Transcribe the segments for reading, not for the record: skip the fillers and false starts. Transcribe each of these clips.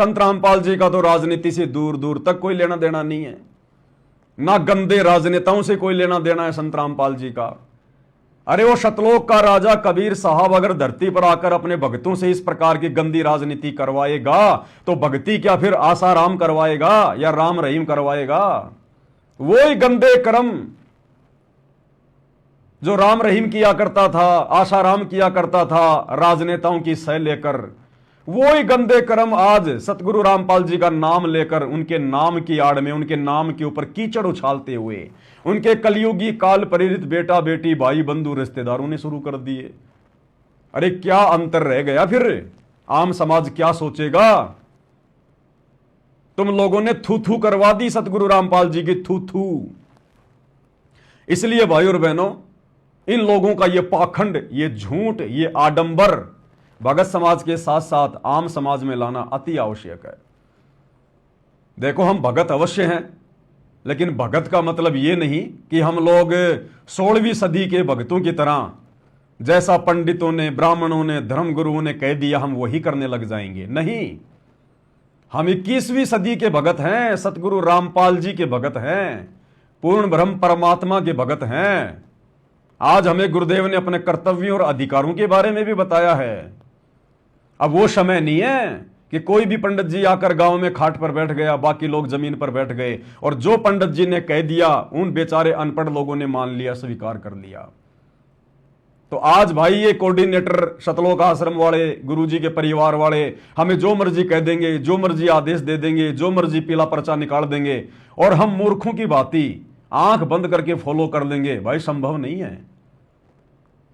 संत रामपाल जी का तो राजनीति से दूर दूर तक कोई लेना देना नहीं है, ना गंदे राजनेताओं से कोई लेना देना है संत रामपाल जी का। अरे वो शतलोक का राजा कबीर साहब अगर धरती पर आकर अपने भक्तों से इस प्रकार की गंदी राजनीति करवाएगा तो भक्ति क्या फिर आसाराम करवाएगा या राम रहीम करवाएगा? वो ही गंदे कर्म जो राम रहीम किया करता था, आसाराम किया करता था राजनेताओं की सह लेकर, वो ही गंदे कर्म आज सतगुरु रामपाल जी का नाम लेकर उनके नाम की आड़ में, उनके नाम के ऊपर कीचड़ उछालते हुए उनके कलयुगी काल प्रेरित बेटा बेटी भाई बंधु रिश्तेदारों ने शुरू कर दिए। अरे क्या अंतर रह गया फिर? आम समाज क्या सोचेगा? तुम लोगों ने थू थू करवा दी सतगुरु रामपाल जी की, थू थू। इसलिए भाई और बहनों, इन लोगों का ये पाखंड, ये झूठ, ये आडंबर भगत समाज के साथ साथ आम समाज में लाना अति आवश्यक है। देखो, हम भगत अवश्य हैं, लेकिन भगत का मतलब यह नहीं कि हम लोग 16वीं सदी के भगतों की तरह जैसा पंडितों ने, ब्राह्मणों ने, धर्मगुरुओं ने कह दिया हम वही करने लग जाएंगे। नहीं, हम 21वीं सदी के भगत हैं, सतगुरु रामपाल जी के भगत हैं, पूर्ण ब्रह्म परमात्मा के भगत हैं। आज हमें गुरुदेव ने अपने कर्तव्यों और अधिकारों के बारे में भी बताया है। अब वो समय नहीं है कि कोई भी पंडित जी आकर गांव में खाट पर बैठ गया, बाकी लोग जमीन पर बैठ गए और जो पंडित जी ने कह दिया उन बेचारे अनपढ़ लोगों ने मान लिया, स्वीकार कर लिया। तो आज भाई ये कोऑर्डिनेटर, शतलोक आश्रम वाले, गुरुजी के परिवार वाले हमें जो मर्जी कह देंगे, जो मर्जी आदेश दे देंगे, जो मर्जी पीला पर्चा निकाल देंगे और हम मूर्खों की भांति आंख बंद करके फॉलो कर लेंगे। भाई संभव नहीं है।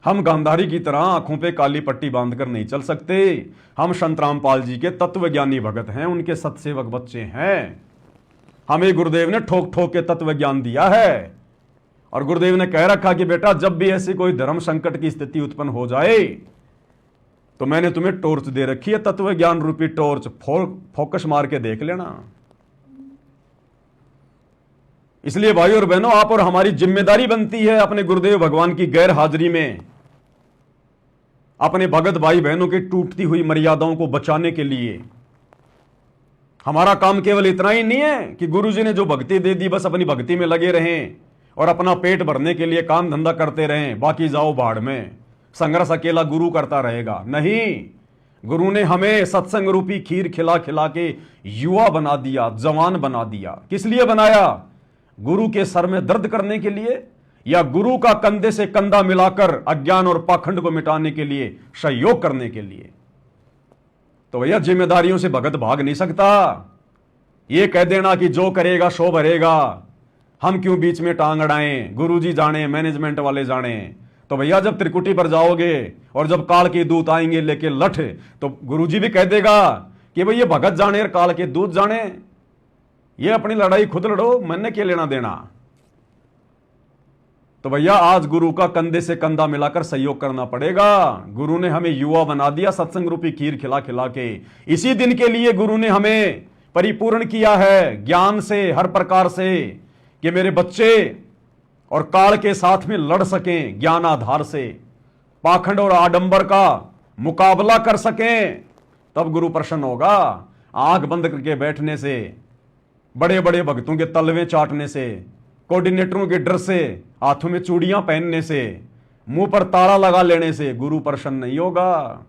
हम गांधारी की तरह आंखों पे काली पट्टी बांधकर नहीं चल सकते। हम संत रामपाल जी के तत्वज्ञानी भगत हैं, उनके सतसेवक बच्चे हैं। हमें गुरुदेव ने ठोक ठोक के तत्व ज्ञान दिया है और गुरुदेव ने कह रखा कि बेटा जब भी ऐसी कोई धर्म संकट की स्थिति उत्पन्न हो जाए तो मैंने तुम्हें टॉर्च दे रखी है, तत्व ज्ञान रूपी टॉर्च, फोकस मार के देख लेना। इसलिए भाई और बहनों, आप और हमारी जिम्मेदारी बनती है अपने गुरुदेव भगवान की गैर हाजिरी में अपने भगत भाई बहनों की टूटती हुई मर्यादाओं को बचाने के लिए। हमारा काम केवल इतना ही नहीं है कि गुरुजी ने जो भक्ति दे दी बस अपनी भक्ति में लगे रहें और अपना पेट भरने के लिए काम धंधा करते रहें, बाकी जाओ बाढ़ में, संघर्ष अकेला गुरु करता रहेगा। नहीं, गुरु ने हमें सत्संग रूपी खीर खिला खिला के युवा बना दिया, जवान बना दिया। किस लिए बनाया? गुरु के सर में दर्द करने के लिए या गुरु का कंधे से कंधा मिलाकर अज्ञान और पाखंड को मिटाने के लिए, सहयोग करने के लिए। तो भैया जिम्मेदारियों से भगत भाग नहीं सकता। यह कह देना कि जो करेगा सो भरेगा, हम क्यों बीच में टांग अड़ाएं, गुरुजी जाने, मैनेजमेंट वाले जाने। तो भैया जब त्रिकुटी पर जाओगे और जब काल के दूत आएंगे लेके लठ, तो गुरुजी भी कह देगा कि भाई ये भगत जाने और काल के दूत जाने, ये अपनी लड़ाई खुद लड़ो, मैंने क्या लेना देना। तो भैया आज गुरु का कंधे से कंधा मिलाकर सहयोग करना पड़ेगा। गुरु ने हमें युवा बना दिया सत्संग रूपी खीर खिला खिला के। इसी दिन के लिए गुरु ने हमें परिपूर्ण किया है ज्ञान से, हर प्रकार से, कि मेरे बच्चे और काल के साथ में लड़ सकें, ज्ञान आधार से पाखंड और आडंबर का मुकाबला कर सकें। तब गुरु प्रसन्न होगा। आंख बंद करके बैठने से, बड़े बड़े भक्तों के तलवे चाटने से, कोऑर्डिनेटरों के डर से, हाथों में चूड़ियां पहनने से, मुंह पर ताला लगा लेने से गुरु प्रसन्न नहीं होगा।